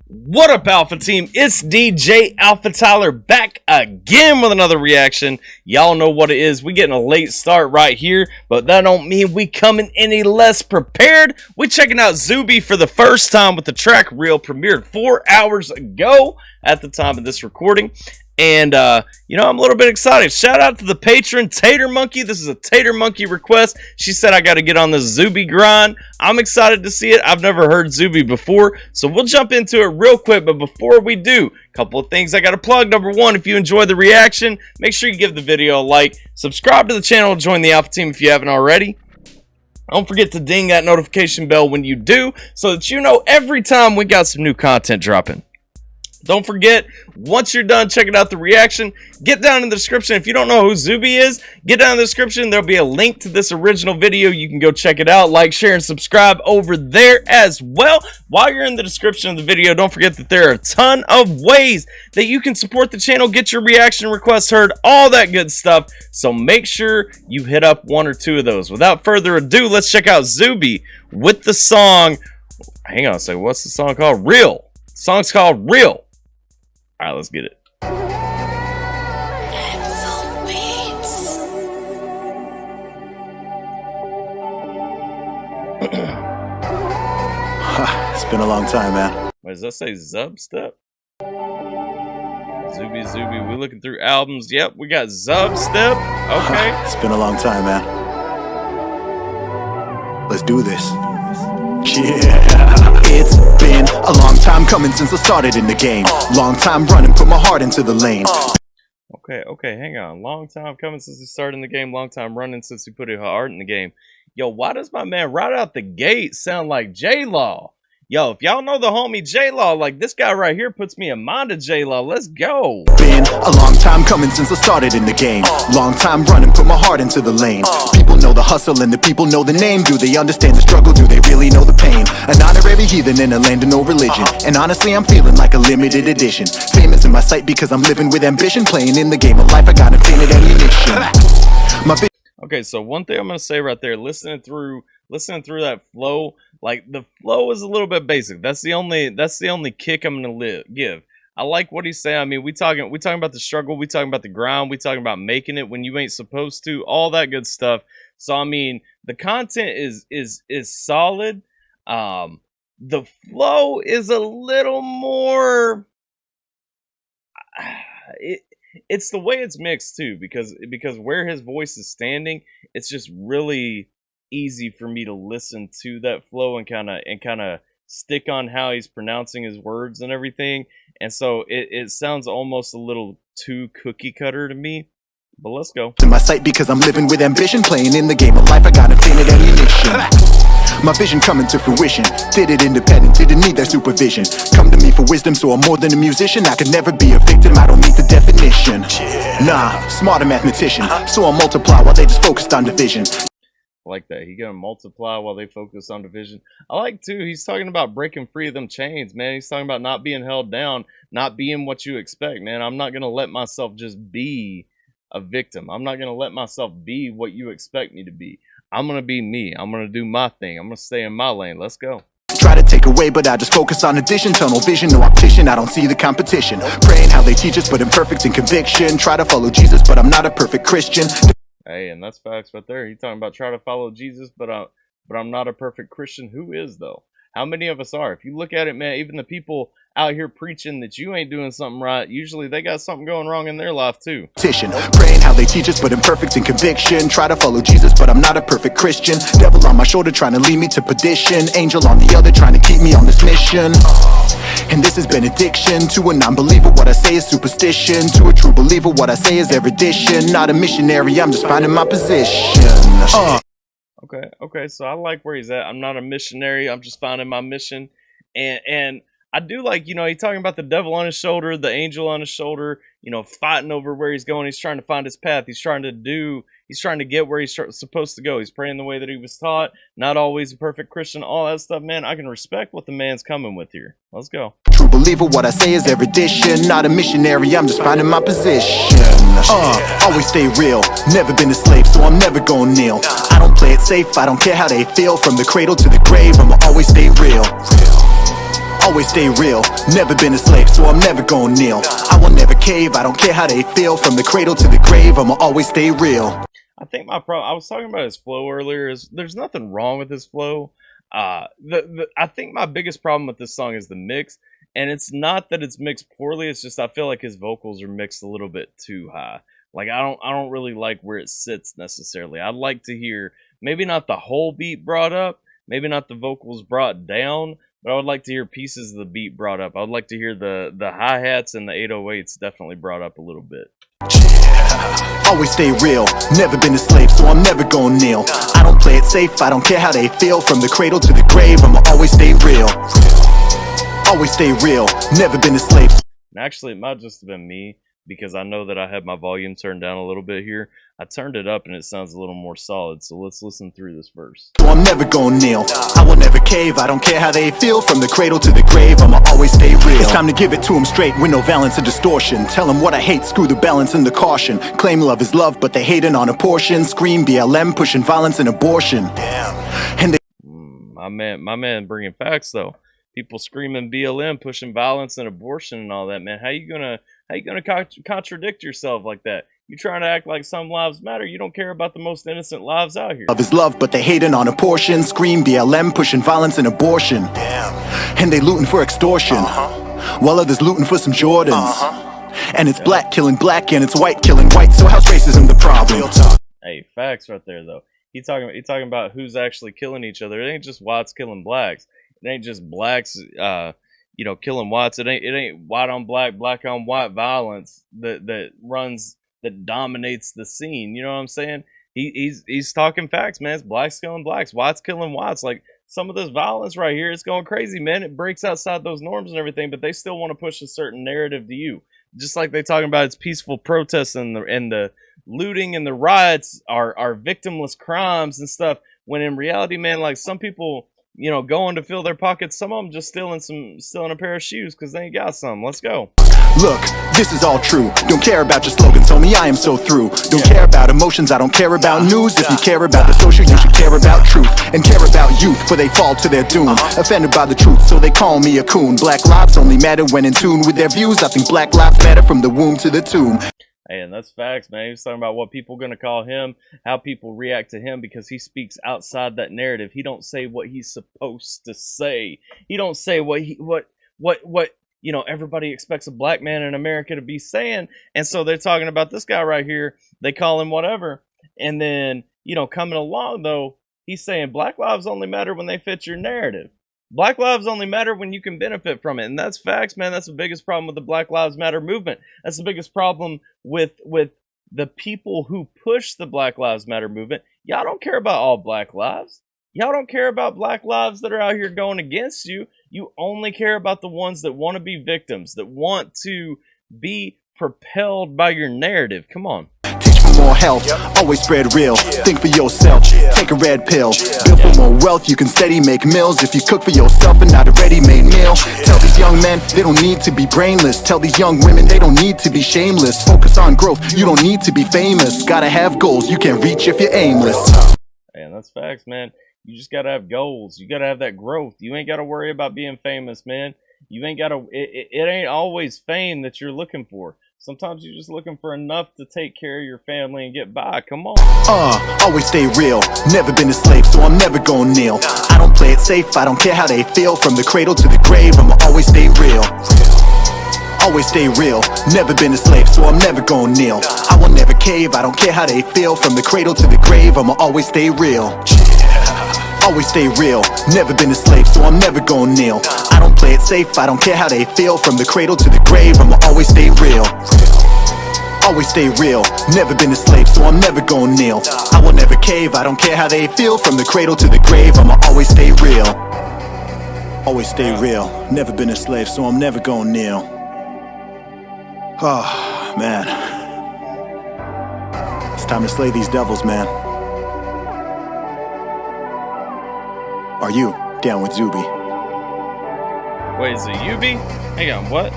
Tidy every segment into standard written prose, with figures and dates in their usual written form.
What up, Alpha Team? It's DJ AlphaTyler back again with another reaction. Y'all know what it is. We getting a late start right here, but that don't mean we coming any less prepared. We checking out Zuby for the first time with the track reel premiered 4 hours ago at the time of this recording. And, you know, I'm a little bit excited. Shout out to the patron, Tater Monkey. This is a Tater Monkey request. She said I got to get on the Zuby grind. I'm excited to see it. I've never heard Zuby before, so we'll jump into it real quick. But before we do, a couple of things I got to plug. Number one, if you enjoyed the reaction, make sure you give the video a like. Subscribe to the channel and join the Alpha Team if you haven't already. Don't forget to ding that notification bell when you do, so that you know every time we got some new content dropping. Don't forget, once you're done checking out the reaction, get down in the description. If you don't know who Zuby is, get down in the description. There'll be a link to this original video. You can go check it out. Like, share, and subscribe over there as well. While you're in the description of the video, don't forget that there are a ton of ways that you can support the channel, get your reaction requests heard, all that good stuff. So make sure you hit up one or two of those. Without further ado, let's check out Zuby with the song. Hang on a second. What's the song called? Real. The song's called Real. All right, let's get it. It's been a long time, man. What does that say? Zub Step? Zuby. We're looking through albums. Yep, we got Zub Step. Okay. It's been a long time, man. Let's do this. Yeah. It's been a long time coming since I started in the game. Long time running, put my heart into the lane. Okay, hang on. Long time coming since he started in the game. Long time running since he put his heart in the game. Yo, why does my man right out the gate sound like J-Law? Yo, if y'all know the homie J-Law, like this guy right here puts me in mind of J-Law. Let's go. Been a long time coming since I started in the game. Long time running, put my heart into the lane. People know the hustle and the people know the name. Do they understand the struggle? Do they really know the pain? An honorary heathen in a land of no religion. And honestly, I'm feeling like a limited edition. Famous in my sight because I'm living with ambition. Playing in the game of life, I got infinite ammunition. Okay, so one thing I'm gonna say right there, listening through that flow, like the flow is a little bit basic. That's the only kick I'm gonna give. I like what he's saying. I mean, we talking about the struggle, we talking about the grind, we talking about making it when you ain't supposed to, all that good stuff. So I mean, the content is solid. The flow is a little more. It's the way it's mixed too, because where his voice is standing, it's just really easy for me to listen to that flow and kind of stick on how he's pronouncing his words and everything. And so it sounds almost a little too cookie cutter to me. But let's go. In my sight because I'm living with ambition. Playing in the game of life, I got infinite ammunition. My vision coming to fruition. Did it independent, didn't need that supervision. Come to me for wisdom, so I'm more than a musician. I could never be a victim, I don't meet the definition. Nah, smarter mathematician. So I'll multiply while they just focused on division. I like that. He gonna multiply while they focus on division. I like too, he's talking about breaking free of them chains, man. He's talking about not being held down, not being what you expect, man. I'm not gonna let myself just be a victim. I'm not gonna let myself be what you expect me to be. I'm gonna be me. I'm gonna do my thing. I'm gonna stay in my lane. Let's go. Try to take away, but I just focus on addition. Tunnel vision, no opposition, I don't see the competition. Praying how they teach us, but imperfect in conviction. Try to follow Jesus, but I'm not a perfect Christian. Hey, and that's facts right there. He's talking about try to follow Jesus, but I'm not a perfect Christian. Who is, though? How many of us are? If you look at it, man, even the people out here preaching that you ain't doing something right, usually they got something going wrong in their life too. Praying how they teach us, but imperfect in conviction. Try to follow Jesus, but I'm not a perfect Christian. Devil on my shoulder trying to lead me to perdition. Angel on the other trying to keep me on this mission. And this is benediction. To a non-believer, what I say is superstition. To a true believer, what I say is erudition. Not a missionary, I'm just finding my position. Okay, so I like where he's at. I'm not a missionary, I'm just finding my mission. And I do like, you know, he's talking about the devil on his shoulder, the angel on his shoulder, you know, fighting over where he's going. He's trying to find his path. He's trying to get where he's supposed to go. He's praying the way that he was taught. Not always a perfect Christian, all that stuff, man. I can respect what the man's coming with here. Let's go. True believer, what I say is erudition. Not a missionary, I'm just finding my position. Always stay real, never been a slave, so I'm never gonna kneel. I don't play it safe, I don't care how they feel. From the cradle to the grave, I'ma always stay real. Always stay real, never been a slave, so I'm never gonna kneel. I will never cave, I don't care how they feel. From the cradle to the grave, I'ma always stay real. I think my problem, I was talking about his flow earlier, is there's nothing wrong with his flow. I think my biggest problem with this song is the mix, and it's not that it's mixed poorly, it's just I feel like his vocals are mixed a little bit too high. Like I don't really like where it sits necessarily. I'd like to hear maybe not the whole beat brought up, maybe not the vocals brought down, but I would like to hear pieces of the beat brought up. I would like to hear the hi-hats and the 808s definitely brought up a little bit. Always stay real, never been a slave, so I'm never gonna kneel. I don't play it safe, I don't care how they feel. From the cradle to the grave, I'ma always stay real. Always stay real, never been a slave. And actually, it might just have been me, because I know that I had my volume turned down a little bit here. I turned it up and it sounds a little more solid, so let's listen through this verse. So I'm never gonna kneel, I will never cave, I don't care how they feel. From the cradle to the grave, I'ma always stay real. It's time to give it to them straight, with no valence or distortion. Tell them what I hate, screw the balance and the caution. Claim love is love, but they hating on a portion. Scream BLM, pushing violence and abortion. And they my man bringing facts though. People screaming BLM, pushing violence and abortion and all that, man. How you gonna contradict yourself like that? You trying to act like some lives matter. You don't care about the most innocent lives out here. love is love, but they hating on a portion. Scream BLM, pushing violence and abortion. And they looting for extortion, while others looting for some Jordans. And it's black killing black, and it's white killing white. So how's racism the problem? Hey, facts right there though. He talking about who's actually killing each other. It ain't just whites killing blacks. It ain't just blacks, killing whites. It ain't white on black, black on white violence that dominates the scene. You know what I'm saying? He's talking facts, man. It's blacks killing blacks, whites killing whites. Like some of this violence right here, it's going crazy, man. It breaks outside those norms and everything, but they still want to push a certain narrative to you. Just like they talking about it's peaceful protests and the looting and the riots are victimless crimes and stuff. When in reality, man, like some people, going to fill their pockets. Some of them just stealing a pair of shoes because they ain't got some. Let's go. Look, this is all true. Don't care about your slogans, homie, I am so through. Don't care about emotions, I don't care about news. If you care about the social, you should care about truth. And care about youth, for they fall to their doom. Offended by the truth, so they call me a coon. Black lives only matter when in tune with their views. I think black lives matter from the womb to the tomb. Hey, and that's facts, man. He was talking about what people gonna call him, how people react to him, because he speaks outside that narrative. He don't say what he's supposed to say. He don't say what everybody expects a black man in America to be saying. And so they're talking about this guy right here. They call him whatever, and then coming along though, he's saying black lives only matter when they fit your narrative. Black lives only matter when you can benefit from it. And that's facts, man. That's the biggest problem with the Black Lives Matter movement. That's the biggest problem with the people who push the Black Lives Matter movement. Y'all don't care about all black lives. Y'all don't care about black lives that are out here going against you. You only care about the ones that want to be victims, that want to be propelled by your narrative. Come on. Teach for more health, always spread real. Think for yourself, take a red pill. Build for more wealth, you can steady make meals. If you cook for yourself and not a ready-made meal. Tell these young men, they don't need to be brainless. Tell these young women, they don't need to be shameless. Focus on growth, you don't need to be famous. Gotta have goals, you can't reach if you're aimless. And that's facts, man. You just gotta have goals. You gotta have that growth. You ain't gotta worry about being famous, man. You ain't gotta, it ain't always fame that you're looking for. Sometimes you're just looking for enough to take care of your family and get by. Come on. Always stay real. Never been a slave, so I'm never gonna kneel. I don't play it safe, I don't care how they feel. From the cradle to the grave, I'ma always stay real. Always stay real. Never been a slave, so I'm never gonna kneel. I will never cave, I don't care how they feel. From the cradle to the grave, I'ma always stay real. Always stay real, never been a slave, so I'm never gonna kneel. I don't play it safe, I don't care how they feel. From the cradle to the grave, I'ma always stay real. Always stay real, never been a slave, so I'm never gonna kneel. I will never cave, I don't care how they feel. From the cradle to the grave, I'ma always stay real. Always stay real, never been a slave, so I'm never gonna kneel. Oh, man. It's time to slay these devils, man. Are you down with Zuby? Wait, is it Yubi? Hang on, what?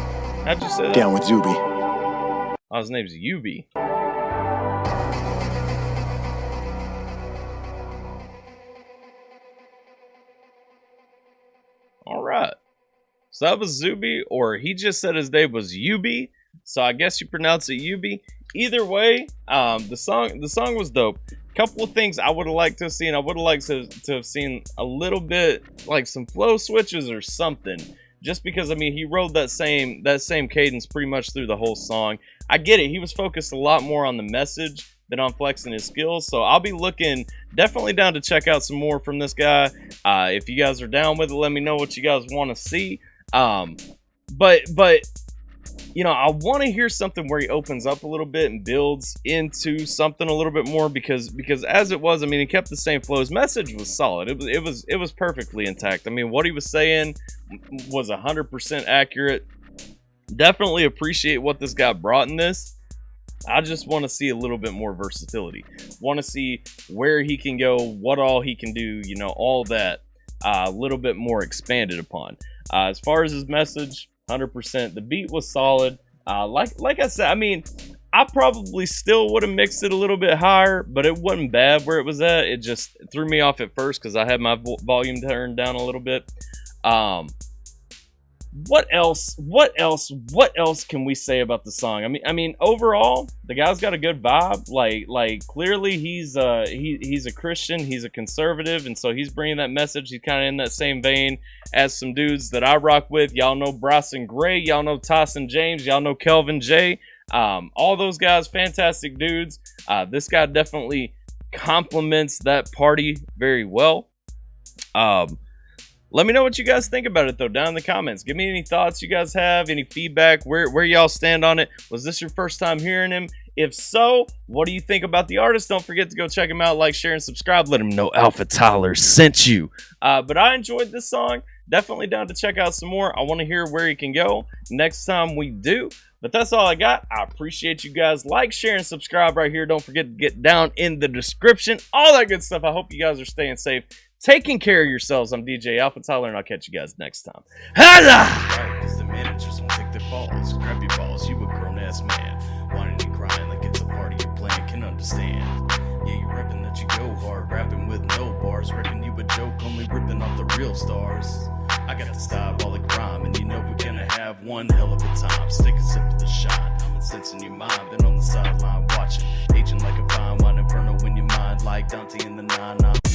How'd you say that? Down with Zuby. Oh, his name's Yubi. Alright. So that was Zuby, or he just said his name was Ubi. So I guess you pronounce it Ubi. Either way, the song was dope. Couple of things I would have liked to have seen. I would have liked to have seen a little bit, like some flow switches or something. Just because, I mean, he rode that same cadence pretty much through the whole song. I get it. He was focused a lot more on the message than on flexing his skills. So I'll be definitely down to check out some more from this guy. If you guys are down with it, let me know what you guys want to see. But you know, I want to hear something where he opens up a little bit and builds into something a little bit more, because as it was, I mean, he kept the same flow. His message was solid. It was perfectly intact. I mean, what he was saying was 100% accurate. Definitely appreciate what this guy brought in this. I just want to see a little bit more versatility. Want to see where he can go, what all he can do, you know, all that a little bit more expanded upon. As far as his message, 100%. The beat was solid. Like I said, I mean, I probably still would have mixed it a little bit higher, but it wasn't bad where it was at. It just threw me off at first because I had my volume turned down a little bit. What else can we say about the song? I mean, overall, the guy's got a good vibe. Like clearly he's a Christian, he's a conservative, and so he's bringing that message. He's kind of in that same vein as some dudes that I rock with. Y'all know Bryson Gray, y'all know Tyson James, y'all know Kelvin J. All those guys, fantastic dudes. This guy definitely complements that party very well. Let me know what you guys think about it, though, down in the comments. Give me any thoughts you guys have, any feedback, where y'all stand on it. Was this your first time hearing him? If so, what do you think about the artist? Don't forget to go check him out, like, share, and subscribe. Let him know AlphaTyler sent you. But I enjoyed this song. Definitely down to check out some more. I want to hear where he can go next time we do. But that's all I got. I appreciate you guys. Like, share, and subscribe right here. Don't forget to get down in the description. All that good stuff. I hope you guys are staying safe, taking care of yourselves. I'm DJ AlphaTyler, and I'll catch you guys next time. Right, because the managers won't take their balls. Grab your balls, you a grown-ass man. Whining and crying like it's a party you're playing, can understand. Yeah, you're rapping that you go hard, rapping with no bars. Reckon you a joke, only ripping off the real stars. I got the diabolic rhyme, and you know we're gonna have one hell of a time. Stick a sip of the shot, I'm sensing your mind. Been on the sideline watching, aging like a fine wine inferno in your mind, like Dante in the 9-9.